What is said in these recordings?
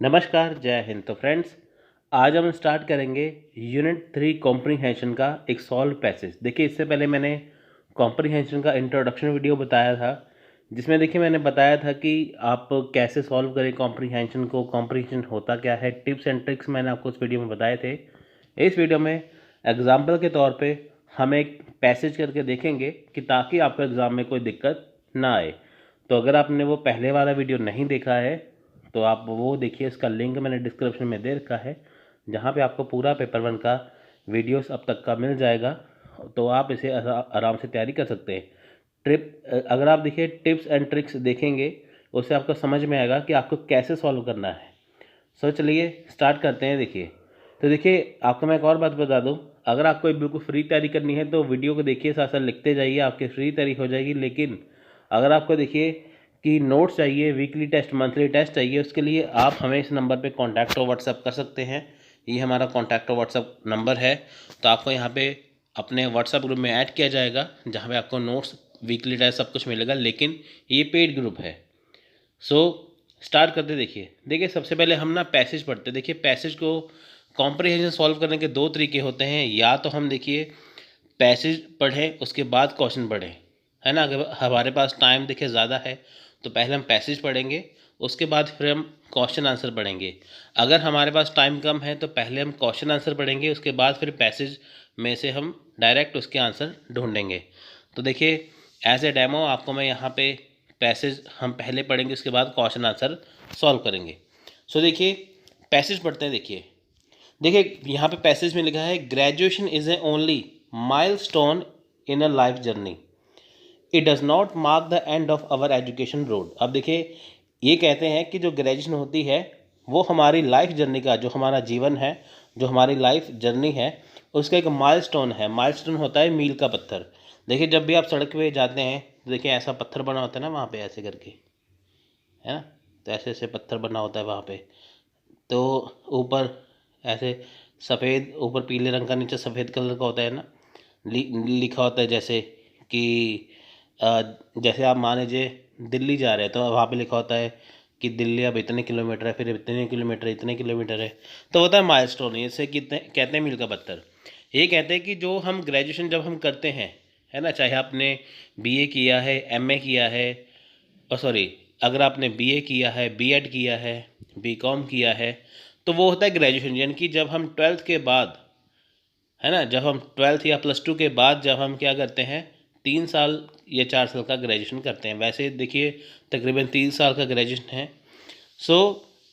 नमस्कार, जय हिंद। तो फ्रेंड्स, आज हम स्टार्ट करेंगे यूनिट 3 कॉम्प्रीहेंशन का एक सॉल्व पैसेज। देखिए, इससे पहले मैंने कॉम्प्रीहेंशन का इंट्रोडक्शन वीडियो बताया था, जिसमें देखिए मैंने बताया था कि आप कैसे सॉल्व करें कॉम्प्रीहेंशन को, कॉम्प्रीहेंशन होता क्या है, टिप्स एंड ट्रिक्स मैंने आपको उस वीडियो में बताए थे। इस वीडियो में एग्जाम्पल के तौर पे हम एक पैसेज करके देखेंगे कि ताकि आपको एग्ज़ाम में कोई दिक्कत ना आए। तो अगर आपने वो पहले वाला वीडियो नहीं देखा है तो आप वो देखिए, इसका लिंक मैंने डिस्क्रिप्शन में दे रखा है, जहाँ पे आपको पूरा पेपर वन का वीडियोस अब तक का मिल जाएगा। तो आप इसे आराम से तैयारी कर सकते हैं। अगर आप देखिए टिप्स एंड ट्रिक्स देखेंगे, उससे आपको समझ में आएगा कि आपको कैसे सॉल्व करना है। सो चलिए स्टार्ट करते हैं। देखिए, तो देखिए आपको मैं एक और बात बता दूं, अगर आपको बिल्कुल फ्री तैयारी करनी है तो वीडियो को देखिए, साथ साथ लिखते जाइए, आपकी फ्री तैयारी हो जाएगी। लेकिन अगर आपको देखिए कि नोट्स चाहिए, वीकली टेस्ट, मंथली टेस्ट चाहिए, उसके लिए आप हमें इस नंबर पे कांटेक्ट और व्हाट्सअप कर सकते हैं। ये हमारा कांटेक्ट और व्हाट्सअप नंबर है। तो आपको यहाँ पे अपने व्हाट्सअप ग्रुप में ऐड किया जाएगा, जहाँ पे आपको नोट्स, वीकली टेस्ट सब कुछ मिलेगा। लेकिन ये पेड ग्रुप है। सो स्टार्ट करते। देखिए सबसे पहले हम ना पैसेज पढ़ते। देखिए, पैसेज को कॉम्प्रिहेंशन सॉल्व करने के दो तरीके होते हैं। या तो हम देखिए पैसेज पढ़ें, उसके बाद क्वेश्चन पढ़ें, है ना। अगर हमारे पास टाइम देखिए ज़्यादा है तो पहले हम पैसेज पढ़ेंगे, उसके बाद फिर हम क्वेश्चन आंसर पढ़ेंगे। अगर हमारे पास टाइम कम है तो पहले हम क्वेश्चन आंसर पढ़ेंगे, उसके बाद फिर पैसेज में से हम डायरेक्ट उसके आंसर ढूंढेंगे। तो देखिए, एज ए डेमो आपको मैं यहाँ पे पैसेज हम पहले पढ़ेंगे, उसके बाद क्वेश्चन आंसर सॉल्व करेंगे। सो देखिए पैसेज पढ़ते हैं। देखिए यहाँ पे पैसेज में लिखा है, graduation is a only milestone in a life journey, it does not mark the end of our education road. अब देखिए, ये कहते हैं कि जो ग्रेजुएशन होती है वो हमारी लाइफ जर्नी का, जो हमारा जीवन है, जो हमारी लाइफ जर्नी है, उसका एक माइलस्टोन है। माइलस्टोन होता है मील का पत्थर। देखिए, जब भी आप सड़क पे जाते हैं तो देखिए ऐसा पत्थर बना होता है ना वहाँ पे, ऐसे करके, है ना। तो ऐसे ऐसे पत्थर बना होता है वहाँ पे। तो ऊपर ऐसे सफ़ेद, ऊपर पीले रंग का, नीचे सफ़ेद कलर का होता है ना, लिखा होता है जैसे कि जैसे आप मान लीजिए दिल्ली जा रहे हैं तो वहाँ पे लिखा होता है कि दिल्ली अब इतने किलोमीटर है, फिर इतने किलोमीटर, इतने किलोमीटर है। तो होता है माइलस्टोन। इसे कितने कहते हैं, मील का पत्थर। ये कहते हैं कि जो हम ग्रेजुएशन जब हम करते हैं, है ना, चाहे आपने बीए किया है, एमए किया है, और सॉरी, अगर आपने बीए किया है, बीएड किया है, बीकॉम किया है, तो वो होता है ग्रेजुएशन। यानी कि जब हम ट्वेल्थ के बाद, है ना, जब हम ट्वेल्थ या +2 के बाद जब हम क्या करते हैं, 3 साल या 4 साल का ग्रेजुएशन करते हैं। वैसे देखिए तकरीबन 3 साल का ग्रेजुएशन है। सो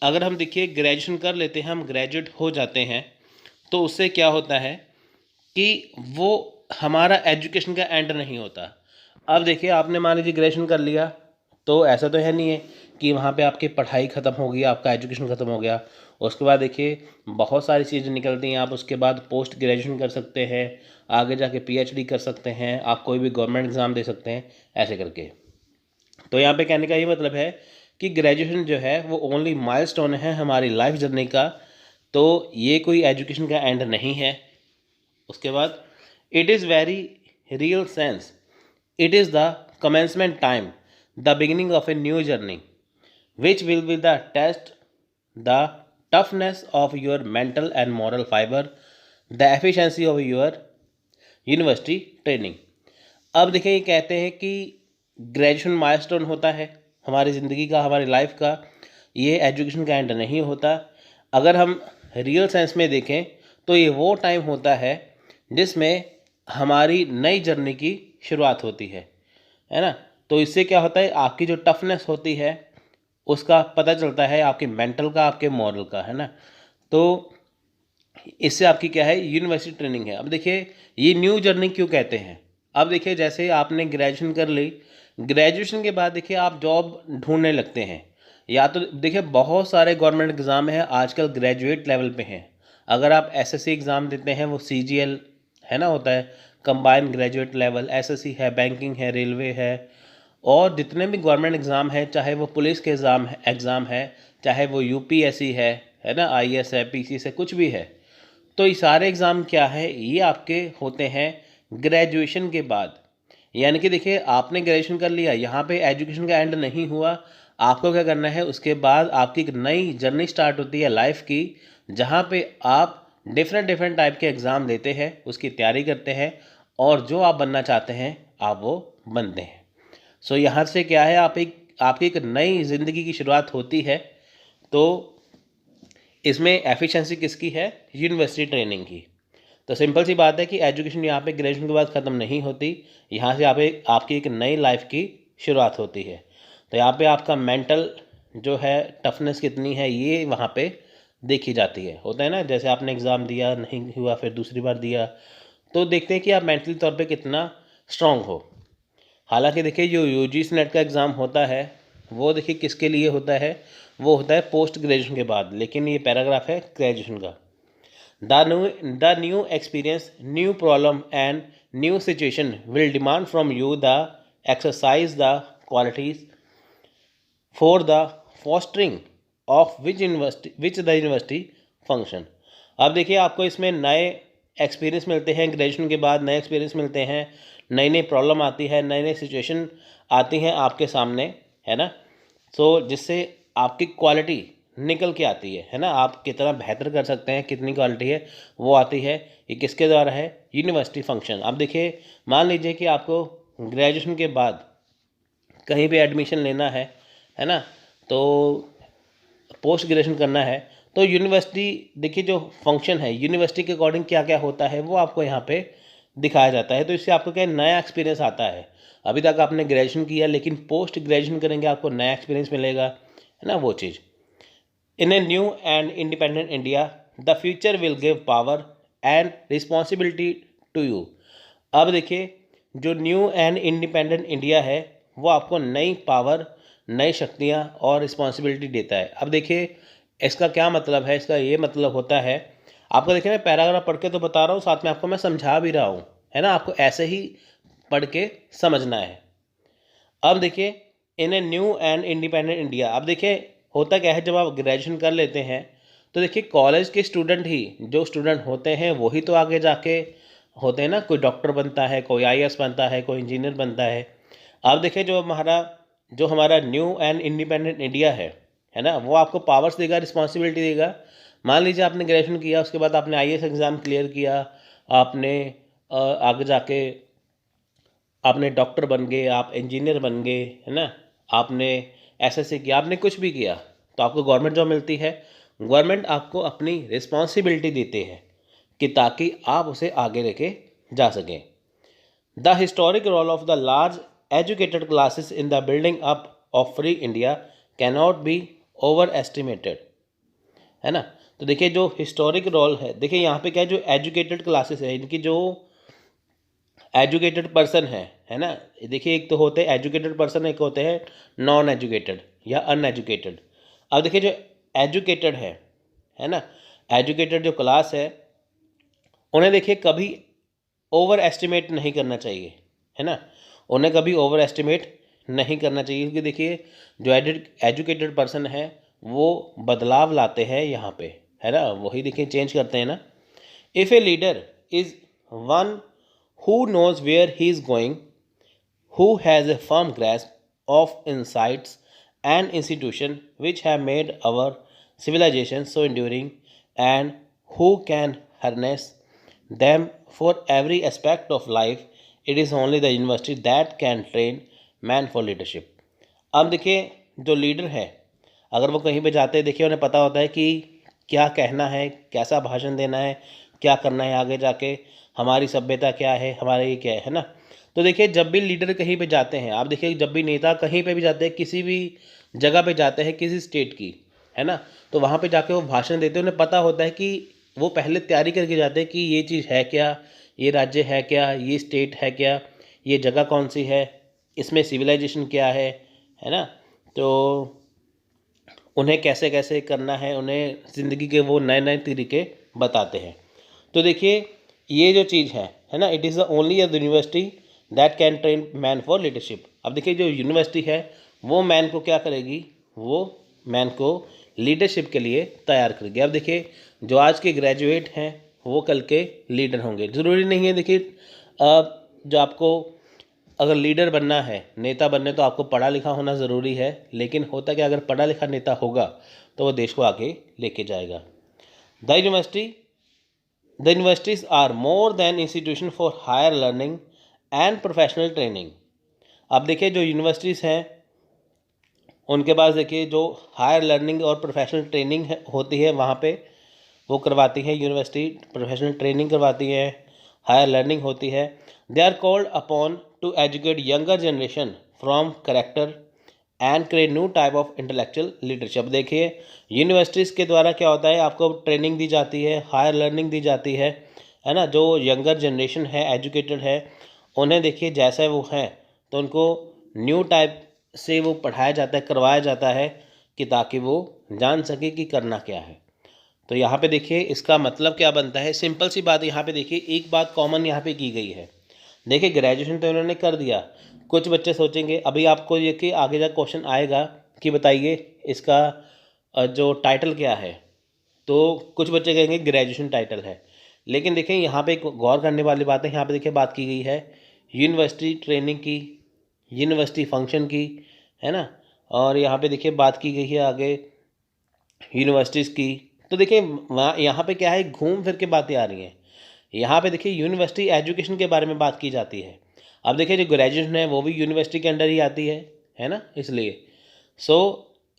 अगर हम देखिए ग्रेजुएशन कर लेते हैं, हम ग्रेजुएट हो जाते हैं, तो उससे क्या होता है कि वो हमारा एजुकेशन का एंड नहीं होता। अब देखिए, आपने मान लीजिए ग्रेजुएशन कर लिया, तो ऐसा तो है नहीं है कि वहाँ पे आपकी पढ़ाई ख़त्म हो गई, आपका एजुकेशन ख़त्म हो गया। उसके बाद देखिए बहुत सारी चीज़ें निकलती हैं। आप उसके बाद पोस्ट ग्रेजुएशन कर सकते हैं, आगे जाके पीएचडी कर सकते हैं, आप कोई भी गवर्नमेंट एग्ज़ाम दे सकते हैं, ऐसे करके। तो यहाँ पे कहने का ये मतलब है कि ग्रेजुएशन जो है वो ओनली माइलस्टोन है हमारी लाइफ जर्नी का। तो ये कोई एजुकेशन का एंड नहीं है। उसके बाद, it is very real sense, it is the commencement time, the beginning of a new journey, which will be the test the toughness of your mental and moral fiber, the efficiency of your university training. अब देखिए, ये कहते हैं कि graduation milestone होता है हमारी ज़िंदगी का, हमारी लाइफ का। ये एजुकेशन का एंड नहीं होता। अगर हम रियल सेंस में देखें तो ये वो टाइम होता है जिसमें हमारी नई जर्नी की शुरुआत होती है ना। तो इससे क्या होता है, आपकी जो टफनेस होती है उसका पता चलता है, आपके मेंटल का, आपके मॉरल का, है ना। तो इससे आपकी क्या है, यूनिवर्सिटी ट्रेनिंग है। अब देखिए ये न्यू जर्नी क्यों कहते हैं। अब देखिए, जैसे आपने ग्रेजुएशन कर ली, ग्रेजुएशन के बाद देखिए आप जॉब ढूंढने लगते हैं। या तो देखिए बहुत सारे गवर्नमेंट एग्ज़ाम हैं आजकल ग्रेजुएट लेवल पे हैं। अगर आप एसएससी एग्ज़ाम देते हैं, वो सीजीएल है ना, होता है कंबाइंड ग्रेजुएट लेवल। एसएससी है, बैंकिंग है, रेलवे है, और जितने भी गवर्नमेंट एग्ज़ाम है, चाहे वो पुलिस के एग्ज़ाम है, चाहे वो यूपीएससी है ना, आईएएस है, पीसीएस है, कुछ भी है। तो ये सारे एग्ज़ाम क्या है, ये आपके होते हैं ग्रेजुएशन के बाद। यानी कि देखिए आपने ग्रेजुएशन कर लिया, यहाँ पे एजुकेशन का एंड नहीं हुआ। आपको क्या करना है, उसके बाद आपकी एक नई जर्नी स्टार्ट होती है लाइफ की, जहाँ पे आप डिफरेंट टाइप के एग्ज़ाम देते हैं, उसकी तैयारी करते हैं और जो आप बनना चाहते हैं आप वो बनते हैं। सो यहाँ से क्या है, आपकी एक नई ज़िंदगी की शुरुआत होती है। तो इसमें एफिशिएंसी किसकी है, यूनिवर्सिटी ट्रेनिंग की। तो सिंपल सी बात है कि एजुकेशन यहाँ पे ग्रेजुएशन के बाद ख़त्म नहीं होती, यहाँ से आपकी एक नई लाइफ की शुरुआत होती है। तो यहाँ पे आपका मेंटल जो है टफनेस कितनी है ये वहाँ पे देखी जाती है। होता है ना, जैसे आपने एग्ज़ाम दिया, नहीं हुआ, फिर दूसरी बार दिया, तो देखते हैं कि आप मेंटली तौर पे कितना स्ट्रांग हो। हालांकि देखिए जो यूजीसी नेट का एग्ज़ाम होता है वो देखिए किसके लिए होता है, वो होता है पोस्ट ग्रेजुएशन के बाद, लेकिन ये पैराग्राफ है ग्रेजुएशन का। The new experience, new problem and new situation will demand from you the exercise the qualities for the fostering of which the university function. अब देखिए आपको इसमें नए एक्सपीरियंस मिलते हैं, ग्रेजुएशन के बाद नए एक्सपीरियंस मिलते हैं, नई नई प्रॉब्लम आती है, नई नई सिचुएशन आती हैं आपके सामने, है ना। सो जिससे आपकी क्वालिटी निकल के आती है ना, आप कितना बेहतर कर सकते हैं, कितनी क्वालिटी है वो आती है। ये किसके द्वारा है, यूनिवर्सिटी फंक्शन। अब देखिए मान लीजिए कि आपको ग्रेजुएशन के बाद कहीं पे एडमिशन लेना है ना, तो पोस्ट ग्रेजुएशन करना है, तो यूनिवर्सिटी देखिए जो फंक्शन है यूनिवर्सिटी के अकॉर्डिंग क्या क्या होता है वो आपको यहाँ पे दिखाया जाता है। तो इससे आपको क्या नया एक्सपीरियंस आता है। अभी तक आपने ग्रेजुएशन किया, लेकिन पोस्ट ग्रेजुएशन करेंगे आपको नया एक्सपीरियंस मिलेगा, है ना, वो चीज़। In a new and independent India the future will give power and responsibility to you. अब देखिए जो न्यू एंड इंडिपेंडेंट इंडिया है वो आपको नई पावर, नई शक्तियाँ और रिस्पॉन्सिबिलिटी देता है। अब देखिए इसका क्या मतलब है, इसका ये मतलब होता है, आपको देखिए मैं पैराग्राफ पढ़ के तो बता रहा हूँ, साथ में आपको मैं समझा भी रहा हूँ, है ना, आपको ऐसे ही पढ़ के समझना है। अब देखिए in a new and independent India, अब देखिए होता क्या है, जब आप ग्रेजुएशन कर लेते हैं तो देखिए कॉलेज के स्टूडेंट ही जो स्टूडेंट होते हैं वही तो आगे जाके होते हैं ना, कोई डॉक्टर बनता है, कोई आईएएस बनता है, कोई इंजीनियर बनता है। अब देखिए जो हमारा न्यू एंड इंडिपेंडेंट इंडिया है ना, वो आपको पावर्स देगा, रिस्पॉन्सिबिलिटी देगा। मान लीजिए आपने ग्रेजुएशन किया, उसके बाद आपने आईएएस एग्ज़ाम क्लियर किया, आपने आगे जाके आपने डॉक्टर बन गए, आप इंजीनियर बन गए, है ना, आपने एसएससी किया, आपने कुछ भी किया, तो आपको गवर्नमेंट जॉब मिलती है। गवर्नमेंट आपको अपनी रिस्पॉन्सिबिलिटी देते हैं कि ताकि आप उसे आगे लेके जा सकें। The historic role of the large educated classes in the building up of free India cannot be overestimated, है ना। तो देखिए जो हिस्टोरिक रोल है, देखिए यहाँ पे क्या है, जो एजुकेटेड क्लासेस है, इनकी जो एजुकेटेड पर्सन है ना, देखिए एक तो होते हैं एजुकेटेड पर्सन, एक होते हैं नॉन एजुकेटेड या अनएजुकेटेड। अब देखिए जो एजुकेटेड है ना, एजुकेटेड जो क्लास है उन्हें देखिए कभी ओवर एस्टिमेट नहीं करना चाहिए, है ना, उन्हें कभी ओवर एस्टिमेट नहीं करना चाहिए, क्योंकि देखिए जो एजुकेटेड पर्सन है वो बदलाव लाते हैं यहाँ पे, है ना, वही देखिए चेंज करते हैं ना। If a leader is one who knows where he is going, who has a firm grasp of insights and institutions which have made our civilization so enduring, and who can harness them for every aspect of life, it is only the university that can train man for leadership. अब देखिए जो leader है अगर वो कहीं पे जाते हैं, देखिए उन्हें पता होता है कि क्या कहना है, कैसा भाषण देना है, क्या करना है आगे जाके, हमारी सभ्यता क्या है, हमारा ये क्या है ना। तो देखिए जब भी लीडर कहीं पे जाते हैं, आप देखिए जब भी नेता कहीं पे भी जाते हैं, किसी भी जगह पे जाते हैं किसी स्टेट की, है ना, तो वहाँ पे जाके वो भाषण देते हैं, उन्हें पता होता है कि वो पहले तैयारी करके जाते हैं कि ये चीज़ है क्या, ये राज्य है क्या, ये स्टेट है क्या, ये जगह कौन सी है, इसमें सिविलाइजेशन क्या है ना। तो उन्हें कैसे कैसे करना है, उन्हें ज़िंदगी के वो नए नए तरीके बताते हैं। तो देखिए ये जो चीज़ है ना, it is the only university that can train man for leadership. अब देखिए जो यूनिवर्सिटी है वो मैन को क्या करेगी, वो मैन को लीडरशिप के लिए तैयार करेगी। अब देखिए जो आज के ग्रेजुएट हैं वो कल के लीडर होंगे, ज़रूरी नहीं है। देखिए जो आपको अगर लीडर बनना है, नेता बनने, तो आपको पढ़ा लिखा होना ज़रूरी है, लेकिन होता क्या, अगर पढ़ा लिखा नेता होगा तो वो देश को आगे लेके जाएगा। The universities are more than institution for higher learning and professional training. अब देखिए जो यूनिवर्सिटीज़ हैं उनके पास देखिए जो हायर लर्निंग और प्रोफेशनल ट्रेनिंग होती है वहाँ पे वो करवाती है यूनिवर्सिटी, प्रोफेशनल ट्रेनिंग करवाती है, हायर लर्निंग होती है। They are called upon to educate younger generation from character and create new type of intellectual leadership. देखिए यूनिवर्सिटीज़ के द्वारा क्या होता है, आपको ट्रेनिंग दी जाती है, हायर लर्निंग दी जाती है ना। जो यंगर जनरेशन है, एजुकेटेड है, उन्हें देखिए जैसा वो हैं तो उनको न्यू टाइप से वो पढ़ाया जाता है, करवाया जाता है कि ताकि वो जान सके कि करना क्या है। तो यहाँ पे देखिए इसका मतलब क्या बनता है, सिंपल सी बात। यहाँ पे देखिए एक बात कॉमन यहाँ पे की गई है। देखिए ग्रेजुएशन तो इन्होंने कर दिया, कुछ बच्चे सोचेंगे, अभी आपको ये कि आगे जा क्वेश्चन आएगा कि बताइए इसका जो टाइटल क्या है, तो कुछ बच्चे कहेंगे ग्रेजुएशन टाइटल है। लेकिन देखिए यहाँ पे एक गौर करने वाली बात है, यहाँ पे देखिए बात की गई है यूनिवर्सिटी ट्रेनिंग की, यूनिवर्सिटी फंक्शन की, है ना। और यहाँ पे देखिए बात की गई है आगे यूनिवर्सिटीज़ की। तो देखिए यहाँ पे क्या है, घूम फिर के बातें आ रही हैं। यहाँ पे देखिए यूनिवर्सिटी एजुकेशन के बारे में बात की जाती है। अब देखिए जो ग्रेजुएशन है वो भी यूनिवर्सिटी के अंडर ही आती है ना। इसलिए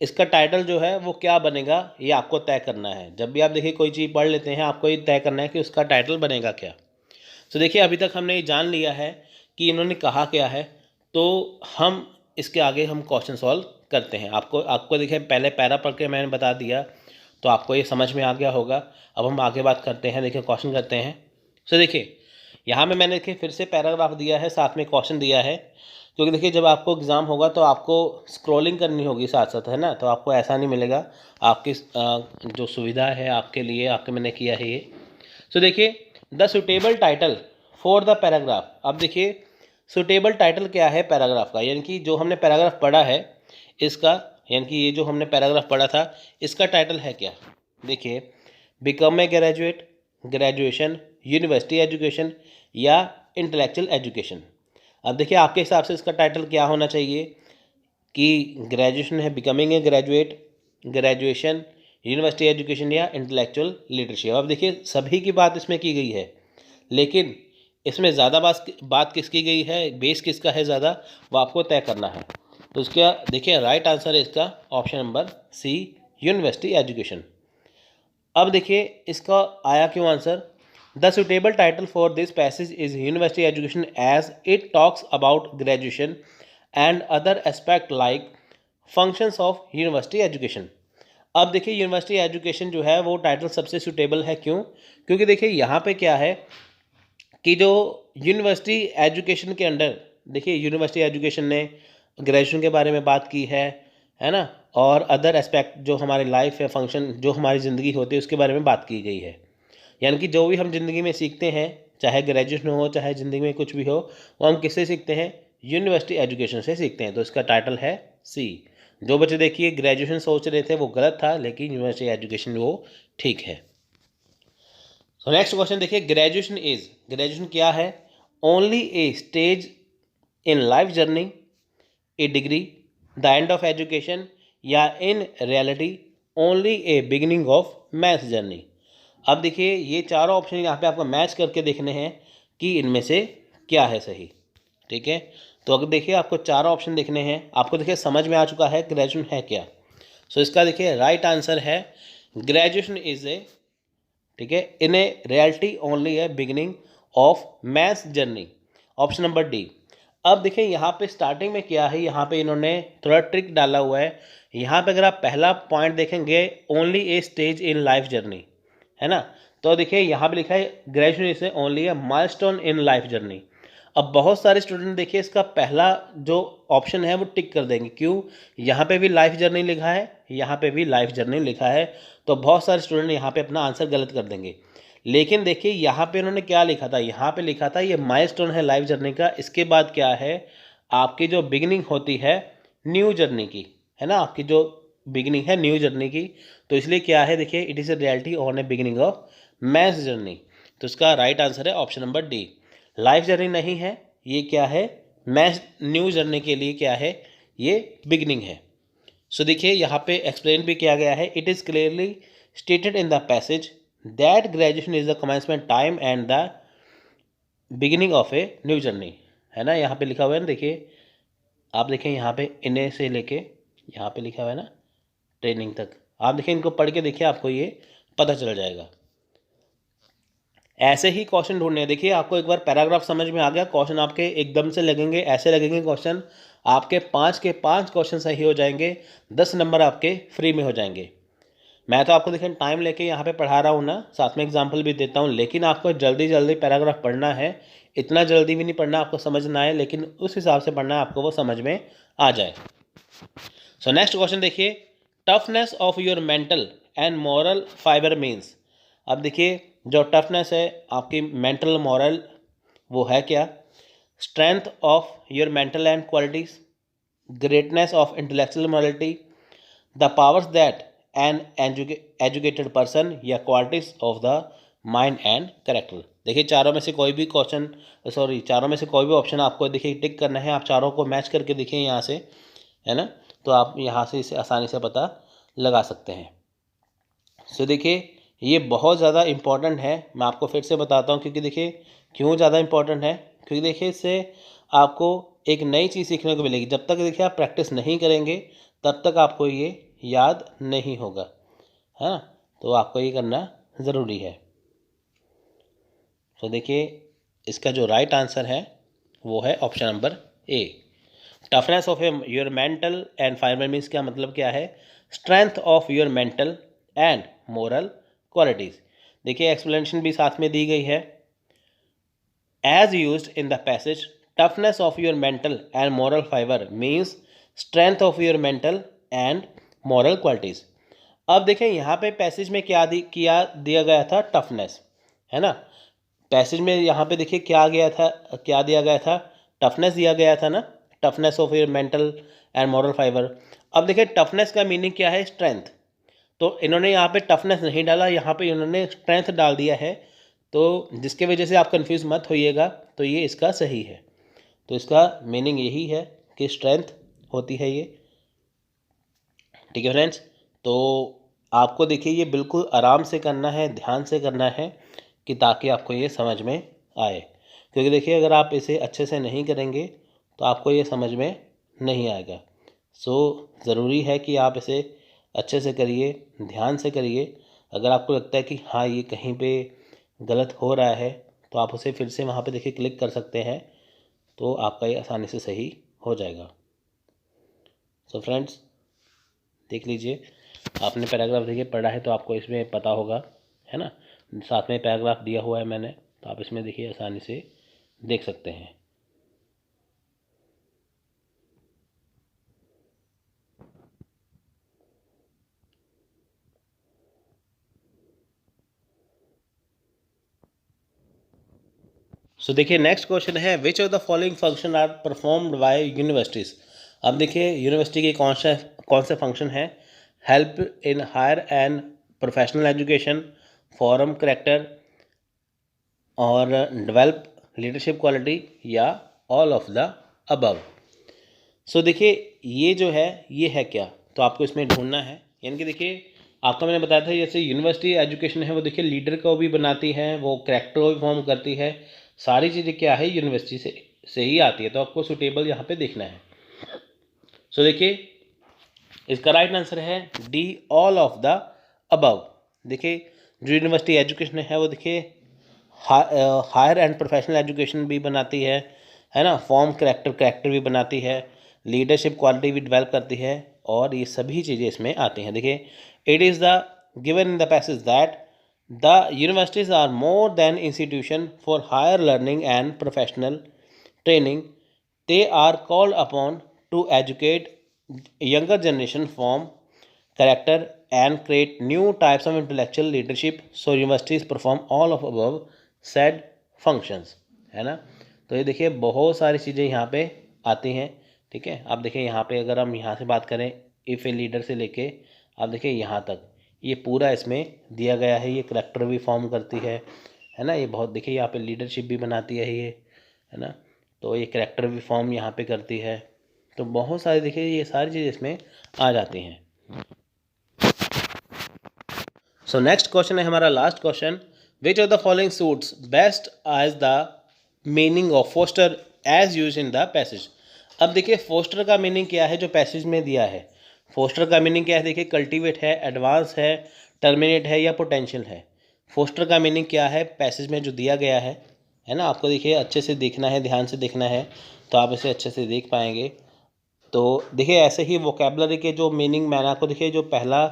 इसका टाइटल जो है वो क्या बनेगा ये आपको तय करना है। जब भी आप देखिए कोई चीज़ पढ़ लेते हैं आपको ये तय करना है कि उसका टाइटल बनेगा क्या। देखिए अभी तक हमने ये जान लिया है कि इन्होंने कहा क्या है, तो हम इसके आगे हम क्वेश्चन सॉल्व करते हैं। आपको देखिए पहले पैरा पढ़ के मैंने बता दिया तो आपको ये समझ में आ गया होगा। अब हम आगे बात करते हैं, देखिए क्वेश्चन करते हैं। देखिए यहाँ में मैंने देखिए फिर से पैराग्राफ दिया है, साथ में क्वेश्चन दिया है, क्योंकि देखिए जब आपको एग्ज़ाम होगा तो आपको स्क्रॉलिंग करनी होगी साथ साथ, है ना। तो आपको ऐसा नहीं मिलेगा, आपकी जो सुविधा है आपके लिए, आपके मैंने किया है ये। देखिए the suitable title for the paragraph. अब देखिए सुटेबल टाइटल क्या है पैराग्राफ का, यानी कि जो हमने पैराग्राफ पढ़ा है इसका, यानी कि ये जो हमने पैराग्राफ पढ़ा था इसका टाइटल है क्या। देखिए become a graduate, graduation, university education या इंटेलेक्चुअल एजुकेशन। अब देखिए आपके हिसाब से इसका टाइटल क्या होना चाहिए कि ग्रेजुएशन है, becoming a graduate, graduation, university education या इंटेलेक्चुअल लीडरशिप। अब देखिए सभी की बात इसमें की गई है, लेकिन इसमें ज़्यादा बात किसकी गई है, बेस किसका है ज़्यादा, वो आपको तय करना है। तो उसका देखिए राइट आंसर है इसका option number C, university education. अब देखिए इसका आया क्यों answer. The suitable title for this passage is university education as it talks about graduation and other aspect like functions of university education. अब देखिए यूनिवर्सिटी एजुकेशन जो है वो टाइटल सबसे सुटेबल है, क्यों, क्योंकि देखिए यहाँ पे क्या है कि जो यूनिवर्सिटी एजुकेशन के अंडर, देखिए यूनिवर्सिटी एजुकेशन ने ग्रेजुएशन के बारे में बात की है ना, और अदर एस्पेक्ट जो हमारी लाइफ है, फंक्शन जो हमारी ज़िंदगी होती है उसके बारे में बात की गई है। यानी कि जो भी हम ज़िंदगी में सीखते हैं, चाहे ग्रेजुएशन हो चाहे ज़िंदगी में कुछ भी हो, वो हम किससे सीखते हैं, यूनिवर्सिटी एजुकेशन से सीखते हैं। तो इसका टाइटल है सी। जो बच्चे देखिए ग्रेजुएशन सोच रहे थे वो गलत था, लेकिन यूनिवर्सिटी एजुकेशन वो ठीक है। तो नेक्स्ट क्वेश्चन देखिए, ग्रेजुएशन क्या है, only a stage in life journey, a degree, the end of education, या in reality only a beginning of maths journey. अब देखिए ये चारों ऑप्शन यहाँ पे आपको मैच करके देखने हैं कि इनमें से क्या है सही, ठीक है। तो अगर देखिए आपको चारों ऑप्शन देखने हैं, आपको देखिए समझ में आ चुका है ग्रेजुएशन है क्या। इसका देखिए राइट आंसर है ग्रेजुएशन इज ए, ठीक है, in a reality only a beginning of maths journey, option number D. अब देखिए यहाँ पे स्टार्टिंग में क्या है, यहाँ पे इन्होंने थोड़ा ट्रिक डाला हुआ है। यहाँ पे अगर आप पहला पॉइंट देखेंगे only a stage in life journey, है ना। तो देखिए यहाँ पे लिखा है graduation is only A milestone in life journey. अब बहुत सारे स्टूडेंट देखिए इसका पहला जो ऑप्शन है वो टिक कर देंगे, क्यों, यहाँ पे भी लाइफ जर्नी लिखा है, यहाँ पे भी लाइफ जर्नी लिखा है, तो बहुत सारे स्टूडेंट यहाँ पे अपना आंसर गलत कर देंगे। लेकिन देखिए यहाँ पे उन्होंने क्या लिखा था, यहाँ पे लिखा था ये माइलस्टोन है लाइफ जर्नी का, इसके बाद क्या है आपकी जो बिगिनिंग होती है न्यू जर्नी की, है ना, आपकी जो बिगिनिंग है न्यू जर्नी की। तो इसलिए क्या है देखिए it is a reality on A beginning of maths journey. तो इसका राइट आंसर है option number D, life journey नहीं है, ये क्या है मैच न्यू जर्नी के लिए क्या है, ये बिगिनिंग है। सो देखिए यहाँ पे एक्सप्लेन भी किया गया है, it is clearly stated in the passage that graduation is the commencement time and the beginning of a new journey, है ना। यहाँ पे लिखा हुआ है ना, देखिए आप देखें यहाँ पे इन्हें से लेके यहाँ पे लिखा हुआ है ना ट्रेनिंग तक, आप देखिए इनको पढ़ के देखिए, आपको ये पता चल जाएगा। ऐसे ही क्वेश्चन ढूंढने हैं। देखिए आपको एक बार पैराग्राफ समझ में आ गया, क्वेश्चन आपके एकदम से लगेंगे, ऐसे लगेंगे क्वेश्चन आपके 5 के 5 क्वेश्चन सही हो जाएंगे, 10 नंबर आपके फ्री में हो जाएंगे। मैं तो आपको देखिए टाइम लेके यहाँ पे पढ़ा रहा हूँ ना, साथ में एग्जांपल भी देता हूँ, लेकिन आपको जल्दी जल्दी पैराग्राफ पढ़ना है। इतना जल्दी भी नहीं पढ़ना, आपको समझना है, लेकिन उस हिसाब से पढ़ना है आपको, वो समझ में आ जाए। सो नेक्स्ट क्वेश्चन देखिए, toughness of your mental and moral fibre means. अब देखिए जो टफनेस है आपकी मेंटल मॉरल, वो है क्या, strength of your mental and qualities, greatness of intellectual morality, the powers that an educated person, या qualities of the mind and character. देखिए चारों में से कोई भी क्वेश्चन, चारों में से कोई भी ऑप्शन आपको देखिए टिक करना है। आप चारों को मैच करके देखिए यहाँ से, है ना, तो आप यहाँ से इसे आसानी से पता लगा सकते हैं। सो देखिए ये बहुत ज़्यादा इम्पॉर्टेंट है, मैं आपको फिर से बताता हूँ, क्योंकि देखिए क्यों ज़्यादा इम्पॉर्टेंट है, क्योंकि देखिए इससे आपको एक नई चीज़ सीखने को मिलेगी। जब तक देखिए आप प्रैक्टिस नहीं करेंगे तब तक आपको ये याद नहीं होगा, है ना, तो आपको ये करना ज़रूरी है। तो देखिए इसका जो राइट आंसर है वो है option number A. Toughness of your mental and fibre means क्या मतलब क्या है, strength of your mental and moral qualities. देखिए एक्सप्लेनेशन भी साथ में दी गई है, as used in the passage toughness of your mental and moral fibre means strength of your mental and moral qualities. अब देखें यहाँ पे पैसेज में क्या दिया गया था, टफनेस, है ना। पैसेज में यहाँ पे देखिए क्या दिया गया था, टफनेस दिया गया था ना, toughness of your mental and moral fibre. अब देखिए टफनेस का मीनिंग क्या है, स्ट्रेंथ, तो इन्होंने यहाँ पे टफनेस नहीं डाला, यहाँ पे इन्होंने स्ट्रेंथ डाल दिया है, तो जिसके वजह से आप कंफ्यूज मत होइएगा, तो ये इसका सही है। तो इसका मीनिंग यही है कि स्ट्रेंथ होती है ये, ठीक है फ्रेंड्स। तो आपको देखिए ये बिल्कुल आराम से करना है, ध्यान से करना है, कि ताकि आपको ये समझ में आए, क्योंकि देखिए अगर आप इसे अच्छे से नहीं करेंगे तो आपको ये समझ में नहीं आएगा। सो ज़रूरी है कि आप इसे अच्छे से करिए, ध्यान से करिए। अगर आपको लगता है कि हाँ ये कहीं पे गलत हो रहा है, तो आप उसे फिर से वहाँ पे देखिए क्लिक कर सकते हैं, तो आपका ये आसानी से सही हो जाएगा। सो फ्रेंड्स देख लीजिए, आपने पैराग्राफ देखिए पढ़ा है तो आपको इसमें पता होगा, है ना, साथ में पैराग्राफ दिया हुआ है मैंने, तो आप इसमें देखिए आसानी से देख सकते हैं। सो देखिए नेक्स्ट क्वेश्चन है, which of the following function are performed by universities. अब देखिए यूनिवर्सिटी के कौन से फंक्शन है, help in higher and professional education, form character, और डेवलप लीडरशिप क्वालिटी, या all of the above. So देखिए ये जो है ये है क्या, तो आपको इसमें ढूंढना है। यानी कि देखिए आपको मैंने बताया था जैसे यूनिवर्सिटी एजुकेशन है वो देखिए लीडर को भी बनाती है, वो करेक्टर को भी फॉर्म करती है, सारी चीज़ें क्या है यूनिवर्सिटी से ही आती है, तो आपको सुटेबल यहाँ पे देखना है। सो देखिए इसका राइट आंसर है D, all of the above. देखिए जो यूनिवर्सिटी एजुकेशन है वो देखिए हायर एंड प्रोफेशनल एजुकेशन भी बनाती है ना, फॉर्म करेक्टर भी बनाती है, लीडरशिप क्वालिटी भी डेवलप करती है, और ये सभी चीज़ें इसमें आती हैं। देखिए it is the given in the passage that the universities are more than institution for higher learning and professional training, they are called upon to educate younger generation, form character and create new types of intellectual leadership, so universities perform all of above said functions, है ना। तो ये देखिए बहुत सारी चीज़ें यहाँ पे आती हैं, ठीक है। आप देखिए यहाँ पे अगर हम यहाँ से बात करें इफ़ ए लीडर से लेके आप देखिए यहाँ तक ये पूरा इसमें दिया गया है, ये करेक्टर भी फॉर्म करती है ना, ये बहुत देखिए यहाँ पे लीडरशिप भी बनाती है ये, है ना, तो ये कैरेक्टर भी फॉर्म यहाँ पे करती है। तो बहुत सारे देखिए ये सारी चीज़ इसमें आ जाती हैं। सो नेक्स्ट क्वेश्चन है हमारा last question, which of the following suits best as the meaning of foster as use in the passage. अब देखिए फोस्टर का मीनिंग क्या है जो पैसेज में दिया है। फोस्टर का मीनिंग क्या है, देखिए कल्टीवेट है, एडवांस है, टर्मिनेट है या पोटेंशियल है। फोस्टर का मीनिंग क्या है पैसेज में जो दिया गया है ना। आपको देखिए अच्छे से देखना है, ध्यान से देखना है तो आप इसे अच्छे से देख पाएंगे। तो देखिए ऐसे ही वोकेबलरी के जो मीनिंग मैंने आपको देखिए जो पहला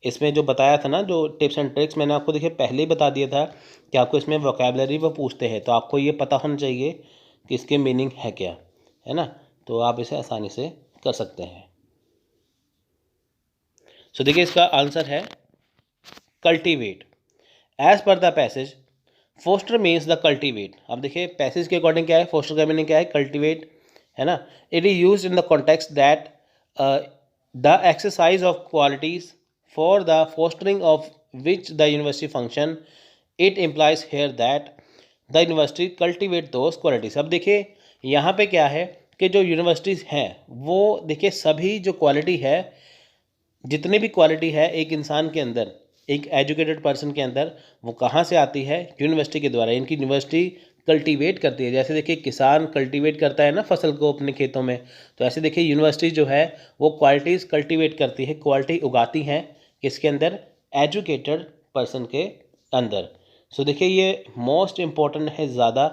इसमें जो बताया था ना, जो टिप्स एंड ट्रिक्स मैंने आपको देखिए पहले ही बता दिया था कि आपको इसमें वोकेबलरी वो पूछते हैं, तो आपको ये पता होना चाहिए कि इसके मीनिंग है क्या, है ना। तो आप इसे आसानी से कर सकते हैं। सो देखिए इसका आंसर है cultivate. As per the passage foster means the cultivate. अब देखिए पैसेज के अकॉर्डिंग क्या है, फोस्टर का मीनिंग क्या है, कल्टीवेट, है ना। It is use in the context that the exercise of qualities for the fostering of which the university function. It implies here that the university cultivate those qualities. अब देखिए यहाँ पे क्या है कि जो यूनिवर्सिटीज़ हैं वो देखिए सभी जो क्वालिटी है, जितनी भी क्वालिटी है एक इंसान के अंदर, एक एजुकेटेड पर्सन के अंदर, वो कहाँ से आती है, यूनिवर्सिटी के द्वारा। इनकी यूनिवर्सिटी कल्टीवेट करती है। जैसे देखिए किसान कल्टीवेट करता है ना फसल को अपने खेतों में, तो ऐसे देखिए यूनिवर्सिटी जो है वो क्वालिटीज़ कल्टीवेट करती है, क्वालिटी उगाती हैं किसके अंदर, एजुकेटेड पर्सन के अंदर। सो देखिए ये मोस्ट इम्पॉर्टेंट है ज़्यादा,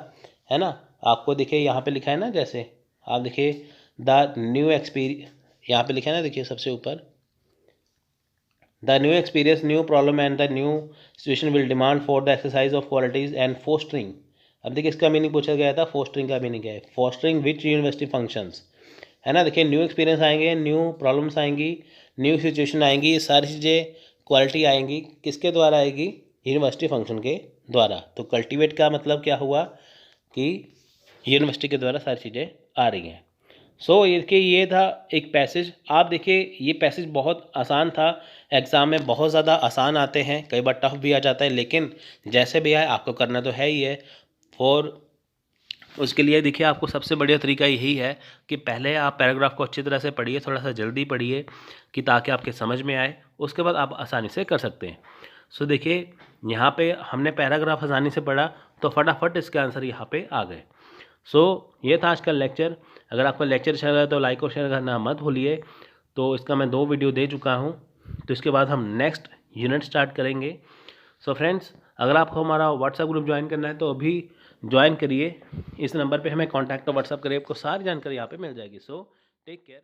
है ना। आपको देखिए यहाँ पे लिखा है ना, जैसे आप देखिए द न्यू एक्सपीरियंस, यहाँ पे लिखा है ना, देखिए सबसे ऊपर, the new experience, new problem and the new situation will demand for the exercise of qualities and fostering. अब देखिए इसका मीनिंग पूछा गया था, फोस्टरिंग का मीनिंग क्या है, फोस्टरिंग विच यूनिवर्सिटी फंक्शंस, है ना। देखिए न्यू एक्सपीरियंस आएंगे, न्यू प्रॉब्लम्स आएंगी, न्यू सिचुएशन आएंगी, ये सारी चीज़ें क्वालिटी आएंगी किसके द्वारा आएगी, यूनिवर्सिटी फंक्शन के द्वारा। तो कल्टीवेट का मतलब क्या हुआ कि यूनिवर्सिटी के द्वारा सारी चीज़ें आ रही हैं। सो ये था एक पैसेज। आप देखिए ये पैसेज बहुत आसान था, एग्ज़ाम में बहुत ज़्यादा आसान आते हैं, कई बार टफ भी आ जाता है, लेकिन जैसे भी आए आपको करना तो है ही है। और उसके लिए देखिए आपको सबसे बढ़िया तरीका यही है कि पहले आप पैराग्राफ को अच्छी तरह से पढ़िए, थोड़ा सा जल्दी पढ़िए कि ताकि आपके समझ में आए, उसके बाद आप आसानी से कर सकते हैं। सो देखिए यहाँ पे हमने पैराग्राफ आसानी से पढ़ा तो फटाफट इसके आंसर यहाँ पे आ गए। सो ये था आज का लेक्चर। अगर आपका लेक्चर अच्छा लगा तो लाइक और शेयर करना मत भूलिए। तो इसका मैं 2 वीडियो दे चुका हूँ, तो इसके बाद हम नेक्स्ट यूनिट स्टार्ट करेंगे। सो फ्रेंड्स, अगर आपको हमारा व्हाट्सएप ग्रुप ज्वाइन करना है तो अभी ज्वाइन करिए, इस नंबर पे हमें कॉन्टैक्ट और व्हाट्सएप करिए, आपको सारी जानकारी यहाँ पे मिल जाएगी। So take care.